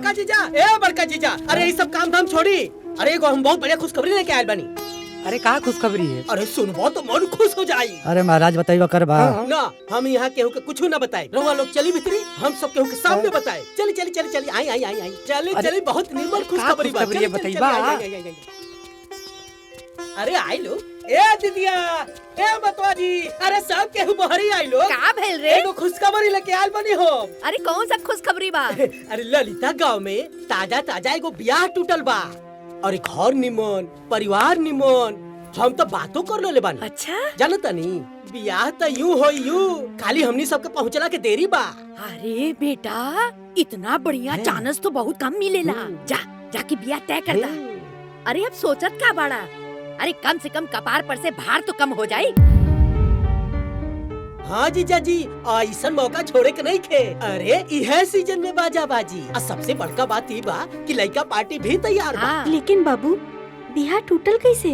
बड़का जीजा, अरे ये सब काम धाम छोड़ी। अरे एगो हम बहुत बढ़िया खुशखबरी लेके आयल बानी। अरे कहाँ खुशखबरी है? अरे सुनबो तो मन खुश हो जाई। अरे महाराज बताइए कर बा। ना हम यहाँ केहू के कुछ ना बताए। रउआ लोग चली भीतरी, हम सब केहू के सामने बताए। चली चली चली चली आई चली बहुत निर्मल खुशखबरी बा। बताइबा। अरे आई लो ए दीदिया, ए बतवा जी, अरे सब केहू बहरी आई लो। का भेल रे? एगो खुशखबरी लेके आयल बानी हम। अरे कौन सा खुशखबरी बा? अरे ललिता गांव में ताजा ताजा एगो ब्याह टूटल बा। और घर निमन, परिवार निमन, हम तो बातों कर ले बानी। अच्छा जानता नहीं, ब्याह तो यूं हो यूं, खाली हमनी सबके पहुँचला के देरी बा। अरे बेटा, इतना बढ़िया चांस तो बहुत कम मिलेला। जाके ब्याह तय कर दा। अरे अब सोचत का बाड़ा? अरे कम से कम कपार पर से भार तो कम हो जाए। हाँ जीजा जी, ऐसा मौका छोड़े के नहीं खे। अरे यह सीजन में बाजा बाजी। और सबसे बड़का बात ये बा कि लड़का पार्टी भी तैयार बा। लेकिन बाबू, बिहार टूटल कैसे?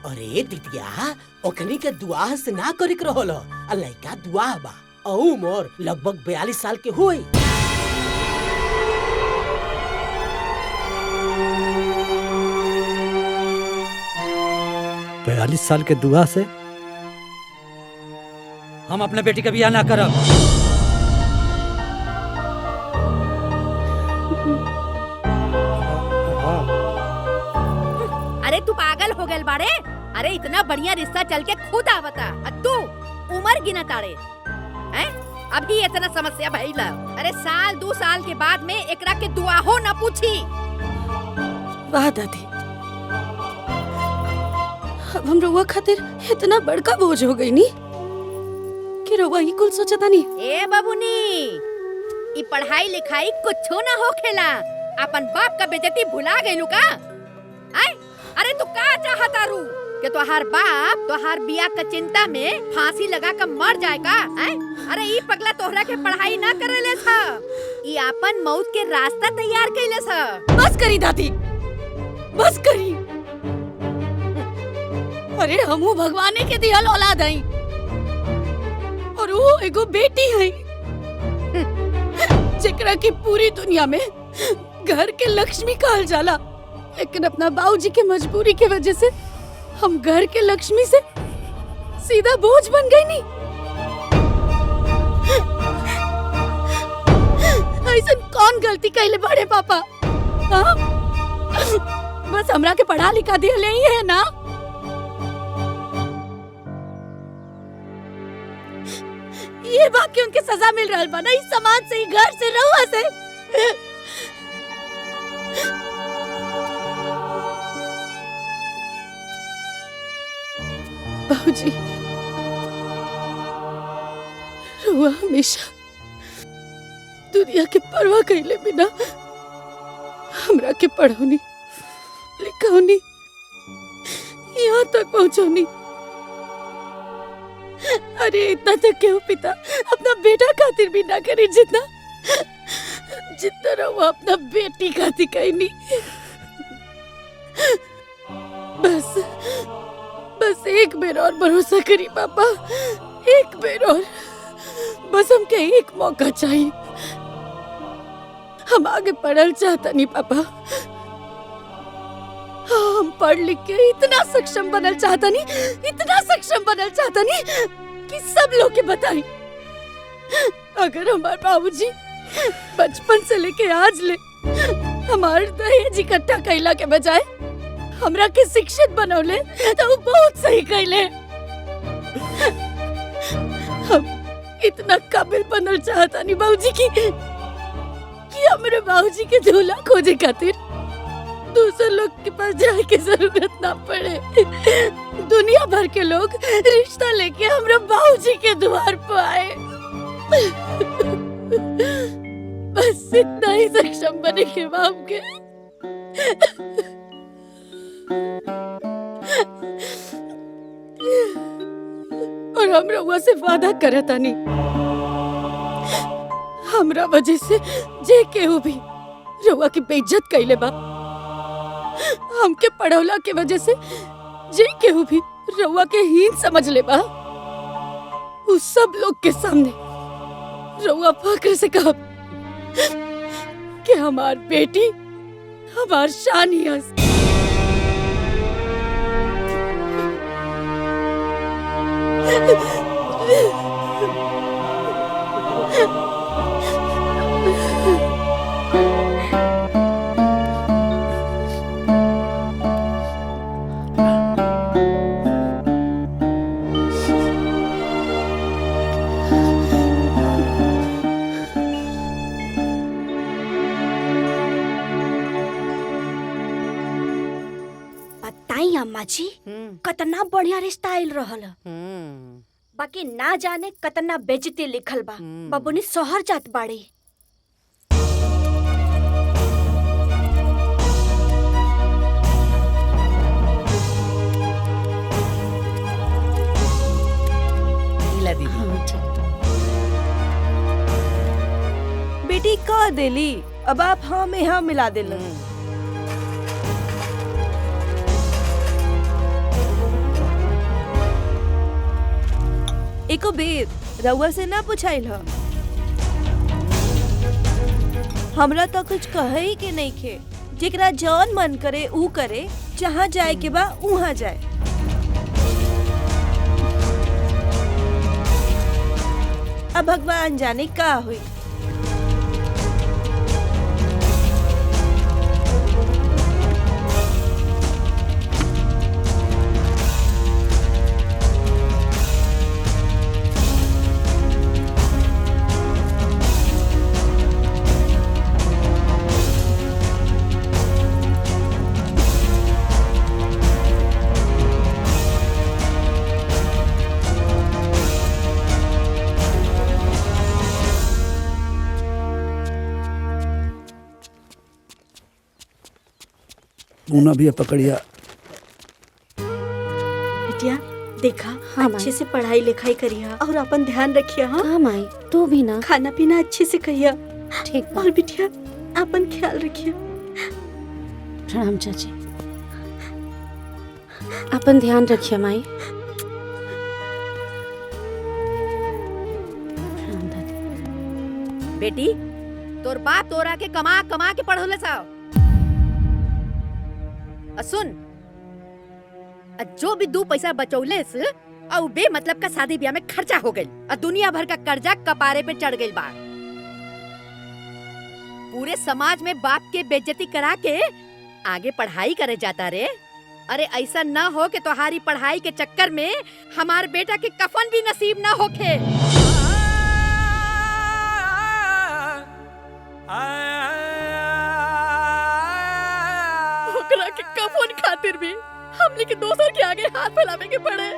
अरे दीदिया, ओकनी के दुआ से ना करे के रहल। लड़का दुआ बा और उम्र लगभग 42 साल के हुई। 42 साल के दुआ से हम अपने बेटी का ब्याह ना करब। अरे तू पागल हो गए बाड़े? अरे इतना बढ़िया रिश्ता चल के खुद आवता, तू उम्र गिना ताड़े हैं? अभी इतना समस्या भइला। अरे साल 2 साल के बाद में एकरा के दुआ हो न पूछी। वाह दादी, अब हम रउआ खातिर इतना बड़का बोझ हो गई नी कि रउआ ही कुल सोचता नी। ए बबुनी, ई पढ़ाई लिखाई कुछो ना होखेला। अपन बाप का बेइज्जती भुला गइलू का? आय, अरे तू का चाहता रू कि तोहार बाप तोहार बिया का चिंता में फांसी लगा कर मर जाए का? आय, अरे ई पगला तोहरा के पढ़ाई ना करेले था, ई अपन मौत के रास्ता तैयार कइले था। बस करी दादी, बस करी। अरे हमू भगवाने के दिहल औलाद हई और वो एगो बेटी हई जेकरा की पूरी दुनिया में घर के लक्ष्मी कहल जाला। लेकिन अपना बाबूजी के मजबूरी के वजह से हम घर के लक्ष्मी से सीधा बोझ बन गई नी। ऐसा कौन गलती कैले बड़े पापा? हाँ? बस हमरा के पढ़ा लिखा दिया ही है ना। ये बाकी उनके सजा मिल रहा बा ना, इस समाज से, घर से, रहुआ से। बाबूजी, रहुआ हमेशा दुनिया के परवाह कैले बिना हमरा के पढ़ौनी, लिखौनी, यहाँ तक पहुँचौनी। अरे इतना तक क्यों पिता अपना बेटा खातिर भी ना करे जितना वो अपना बेटी खातिर कहनी। बस एक बेर और भरोसा करी पापा, एक बेर और। बस हमके एक मौका चाहिए। हम आगे पढ़ल चाहता नहीं पापा। हम पढ़ लिख के इतना सक्षम बनल चाहता नहीं, इतना सक्षम बनल चाहता नहीं कि सब लोग के बताएं। अगर हमारे बाबूजी बचपन से लेके आज ले हमारे दहेज इकट्ठा कैला के बजाय हमरा के शिक्षित बनौले तो वो बहुत सही कैले। हम इतना काबिल बनल चाहता नहीं बाबूजी कि हमारे बाबूजी के दूल्हा खोजे खातिर दूसरे लोग के पास जाने की जरूरत ना पड़े। दुनिया भर के लोग रिश्ता लेके हमारे बाबूजी के द्वार पर आए। बस इतना ही सक्षम बने के बाप के। और हम रउआ से वादा करता नहीं, हमरा वजह से जे केहू भी रउआ की बेइज्जत कैले बा, हमके पढ़ौला के वजह से जे केहू भी रउआ के हीन समझ ले बा, उस सब लोग के सामने रउआ फक्र से कहब कि हमार बेटी हमार शान ही हंस। बताई अम्मा जी कतना बढ़िया रिश्ता आइल रहल। बाकी ना जाने कतना बेइज्जती लिखल बा। बबुनी शहर जात बाड़ी। ला दीदी। बेटी कह देली, अब आप हाँ में हाँ मिला देल। एको बेर रउआ से ना पूछाइल ह। हमरा तो कुछ कहे ही के नहीं खे। जेकरा जौन मन करे ऊ करे, जहाँ जाए के बा उहाँ जाए। अब भगवान जाने का हुई। मुन्ना भी पकड़िया। बिटिया देखा, अच्छे से पढ़ाई लिखाई करिया और अपन ध्यान रखिया। हाँ माई तू भी ना खाना पीना अच्छे से कहिया। ठीक और बिटिया अपन ख्याल रखिया। प्रणाम चाची। अपन ध्यान रखिए माई। बेटी तोर बाप तोरा के कमा कमा के पढ़ोले साव। सुन, जो भी 2 पैसा बचौले से और बे मतलब का शादी ब्याह में खर्चा हो गई और दुनिया भर का कर्जा कपारे पे चढ़ गई बा। पूरे समाज में बाप के बेइज्जती करा के आगे पढ़ाई करे जाता रे। अरे ऐसा ना हो कि तुम्हारी पढ़ाई के चक्कर में हमार बेटा के कफन भी नसीब ना होके। ओकरा के कफन खातिर भी हमने के दोसर के आगे हाथ फैलावे के पड़े।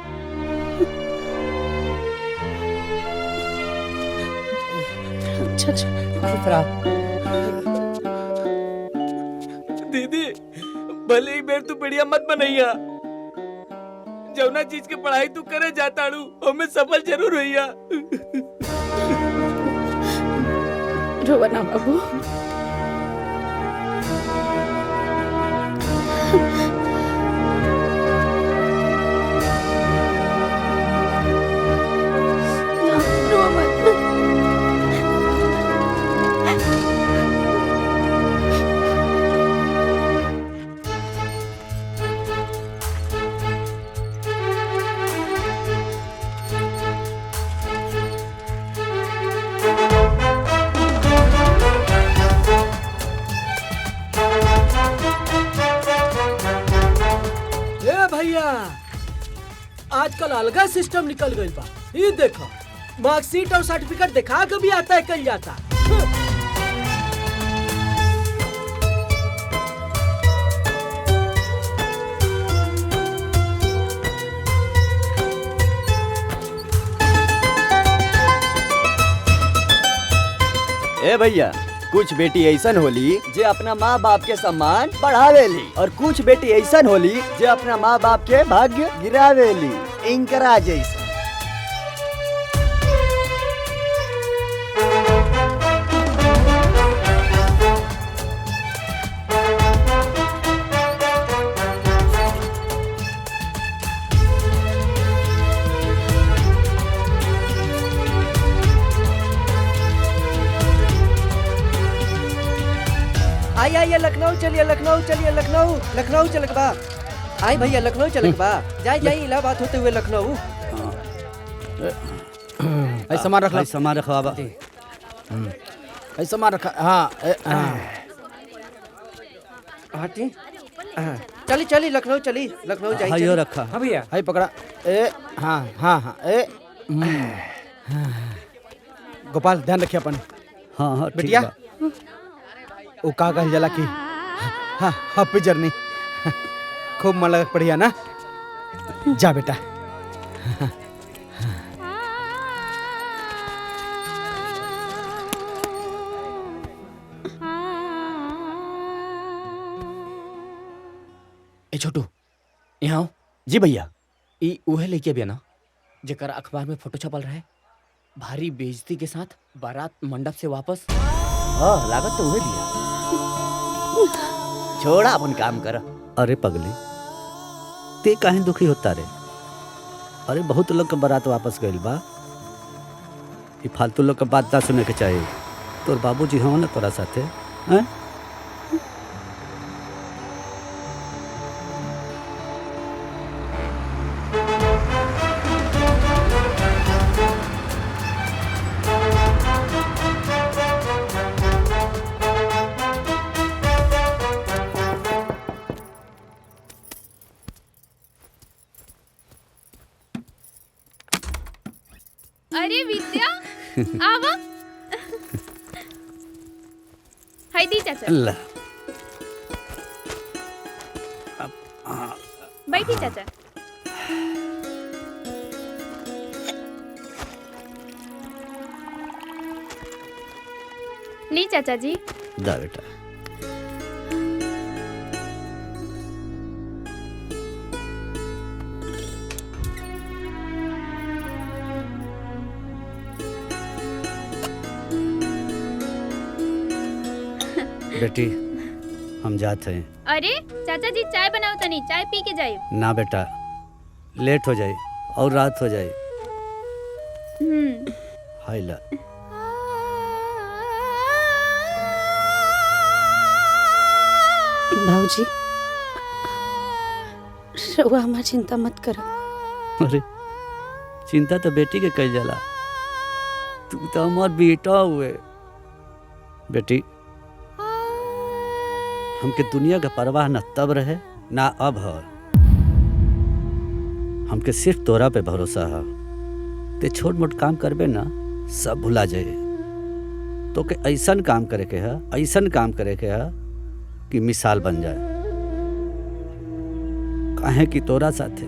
दीदी भले ही बेर तू बढ़िया मत बनैया। जौना चीज के पढ़ाई तू करे जाताड़ू हमें सफल जरूर होइया। रोवा ना बाबू। भैया आजकल अलगा सिस्टम निकल गई बा। ये देखो मार्कशीट और सर्टिफिकेट दिखा के भी आता है कल जाता। ए भैया, कुछ बेटी ऐसन होली जे अपना माँ बाप के सम्मान बढ़ावेली और कुछ बेटी ऐसन होली जे अपना माँ बाप के भाग्य गिरावेली। इनकरा जैसा। ये लखनऊ चलिए, लखनऊ चलिए, लखनऊ लखनऊ चल के बा। आई भैया लखनऊ चल के बा। जाए इलाहाबाद होते हुए लखनऊ। ऐसा सामान रख ला, सामान रखवा बा। ऐसा सामान रखा। हाँ हाथी चली चली लखनऊ चली, लखनऊ जाई। हाइयो रखा। हाँ भैया। हाई पकड़ा। हाँ हाँ हाँ गोपाल ध्यान रखिए अपन। हाँ हाँ बिटिया वो का कहल जाला की हाँ हैप्पी जर्नी। खूब मन लगा पढ़िया ना। जा बेटा। ए छोटू यहाँ आओ। जी भैया। ई उहे लेके अबिया ना जेकर अखबार में फोटो छपल रहे, भारी बेइज्जती के साथ बारात मंडप से वापस। हाँ लागत तो हुए दिया। छोड़ा अपन काम कर। अरे पगली ते काहे दुखी होता रे? अरे बहुत लोग के बारात वापस गइल बा। ये फालतू लोग के बात ना सुने के चाहिए। तोर बाबूजी हो ना तोरा साथे हैं? अरे विद्या आवा। हाय दी चाचा। अल्लाह बैठी चाचा। ली चाचा जी। दा बेटा। बेटी हम जाते हैं। अरे चाचा जी चाय बनाओ तनी, चाय पी के जाए। ना बेटा लेट हो जाए और रात हो जाए। हाय ला। भाऊजी रउआ हमार चिंता मत करो। अरे चिंता तो बेटी के कई जाला। तू तो हमार बेटा हुए। बेटी हमके दुनिया का परवाह न तब रहे ना अब है। हमके सिर्फ तोरा पे भरोसा है। ते छोट मोट काम करबे ना सब भुला जाए। तो के ऐसन काम करे के है, ऐसन काम करे के है कि मिसाल बन जाए। काहे कि तोरा साथे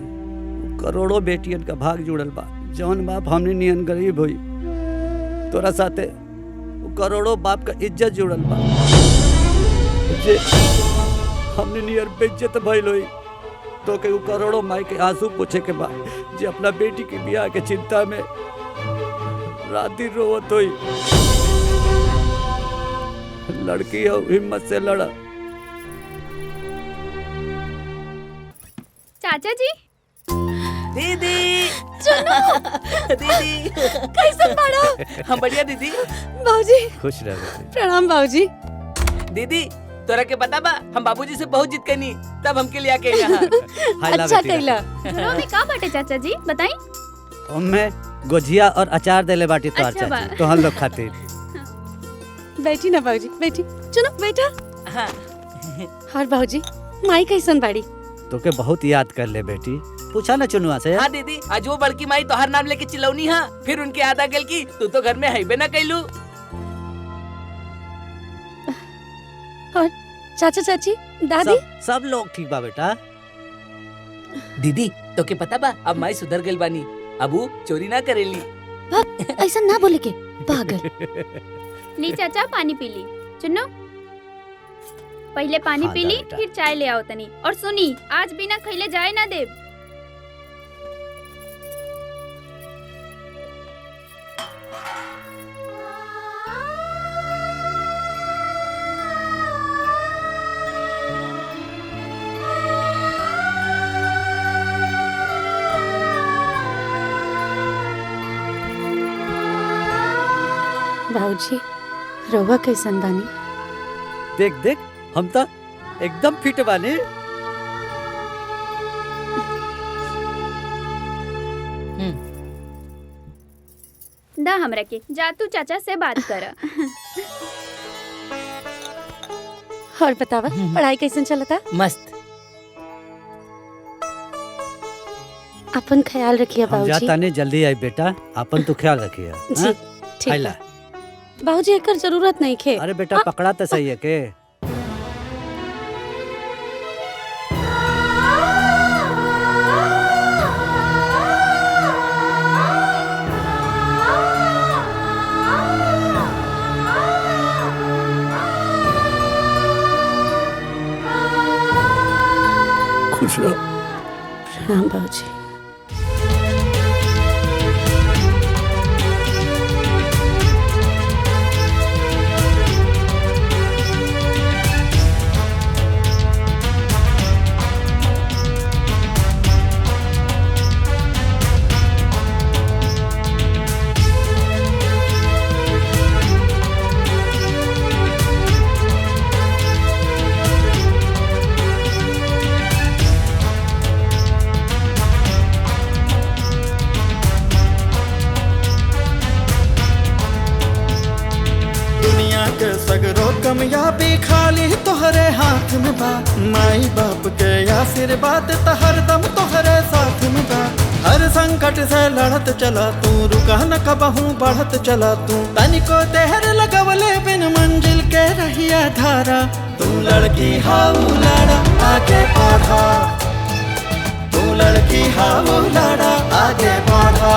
करोड़ों बेटियन का भाग जुड़ल बा। जौन बाप हमने नियन गरीब हुई, तोरा साथे करोड़ों बाप का इज्जत जुड़ल बा। जे हमने नियर बेइज्जत भइल होई तो के करोड़ों माई के आंसू पूछे के बाद जे अपना बेटी की ब्याह के चिंता में रात दिन रोवत होई। लड़की हो हिम्मत से लड़ा। चाचा जी। दीदी दीदी कैसन बाड़ा? हम बढ़िया दीदी। भाऊजी खुश रह बेटी। प्रणाम भाऊजी। दीदी तोरा के पता बा हम बाबूजी से बहुत जिद करनी तब हमके लिया के यहाँ। अच्छा कैला। घरों में का बाटे चाचा जी बताई? उनमें गुजिया और अचार देले बाटी तो अच्छा बा। चाची तो हम लोग खातिर। बैठी ना भाऊजी बैठी। चलो बैठा। हाँ। और भाऊजी माई कैसन बाड़ी? तो के बहुत याद कर ले बेटी। पूछा ना चुनुआ से। हाँ दीदी आज वो बड़की माई तोहर नाम लेके चिल्लौनी हाँ, फिर उनके याद आ गल की तू तो घर में है ना कैलू। और चाचा चाची दादी सब लोग ठीक बा बेटा। दीदी तो के पता बा अब माई सुधर गइल बानी, अब वो चोरी ना करेली। ऐसा ना बोले के पागल। ली चाचा पानी पी ली। चुन्नो पहले पानी हाँ, पी ली बेटा। फिर चाय ले आओ तनी। और सुनी आज बिना खैले जाए ना देव। भाऊजी रउआ कैसन बानी? देख देख हम तो एकदम फिट बानी। दा हमरा के जा तू चाचा से बात कर। और बतावा पढ़ाई कैसन चलता? मस्त। अपन ख्याल रखिए हम बाबूजी। जाता नहीं, जल्दी आई बेटा, अपन तो ख्याल रखिए। जी ठीक आइला। है बाबूजी, एकर जरूरत नहीं खे। अरे बेटा पकड़ा तो सही है के। खुश रहो। प्रणाम बाबूजी। सगरो कामयाबी खाली तोहरे हाथ में बा। माई बाप के आशीर्वाद त हरदम तोहरे साथ में बा। हर संकट से लड़त चला तू, रुका न कबहू बढ़त चला तू। तनिको देर लगवले बिन मंजिल के रहिया धारा। तू लड़की हाउ लड़ा आगे बढ़ा, तू लड़की हाउ लड़ा आगे बढ़ा।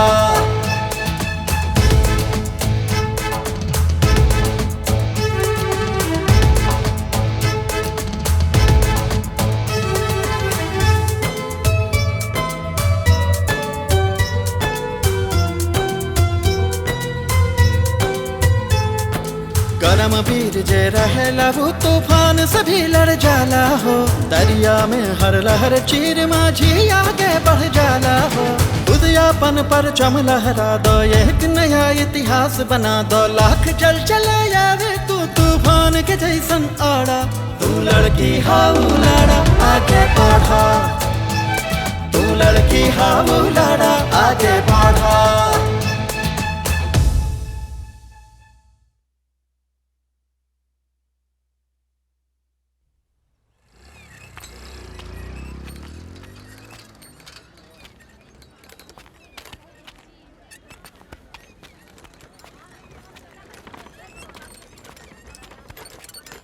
करम वीर जे रहेला वो तूफान से भी लड़ जाला हो। दरिया में हर लहर चीर माझी आगे बढ़ जाला हो। उदयापन पर चम लहरा दो, एक नया इतिहास बना दो। लाख जल चले यारे तू तूफान के जैसन आड़ा। तू लड़की हाउ लड़ा आगे बढ़ा, तू लड़की हाउ लड़ा आगे बढ़ा।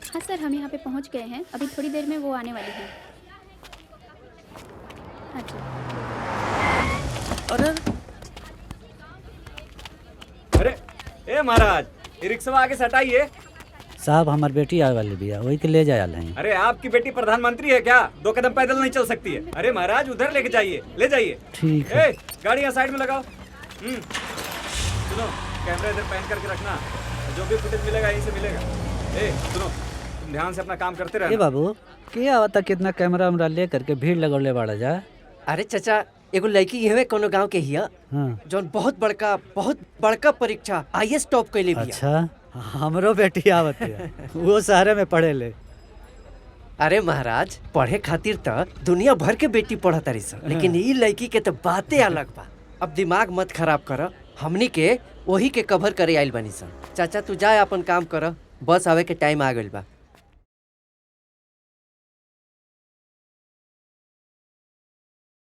हाँ सर, हम यहाँ पे पहुँच गए हैं। अभी थोड़ी देर में वो आने वाली हैं। हाँ जी। अरे अरे ए महाराज, ये रिक्शा आगे से हटाइए। साहब हमार बेटी आए वाली भी है, वही के ले जाया नहीं। अरे आपकी बेटी प्रधानमंत्री है क्या? 2 कदम पैदल नहीं चल सकती है। अरे महाराज उधर लेके जाइए, ले जाइए। ठीक है। गाड़ी यहाँ साइड में लगाओ। सुनो, कैमरा इधर पैन करके रखना, जो भी फुटेज मिलेगा यहीं से मिलेगा। सुनो, तुम ध्यान से अपना काम करते रहना। बाबू क्या होता, कितना कैमरा वैमरा ले करके भीड़ लगौले बाड़ा जा। अरे चाचा, एगो लड़की ये कोनो गांव के हिया, जौन बहुत बड़का परीक्षा IAS टॉप कैले बिया। अच्छा, हमरो बेटी आवत है, वो शहर में पढ़े ले। अरे महाराज, पढ़े खातिर त दुनिया भर के बेटी पढ़त रही सन, लेकिन ई लड़की के तो बातें अलग बा। अब दिमाग मत खराब कर, हमनी के वही के कवर करे आइल बनी सन। चाचा तू जाए अपन काम कर, बस आवे के टाइम आ गइल बा।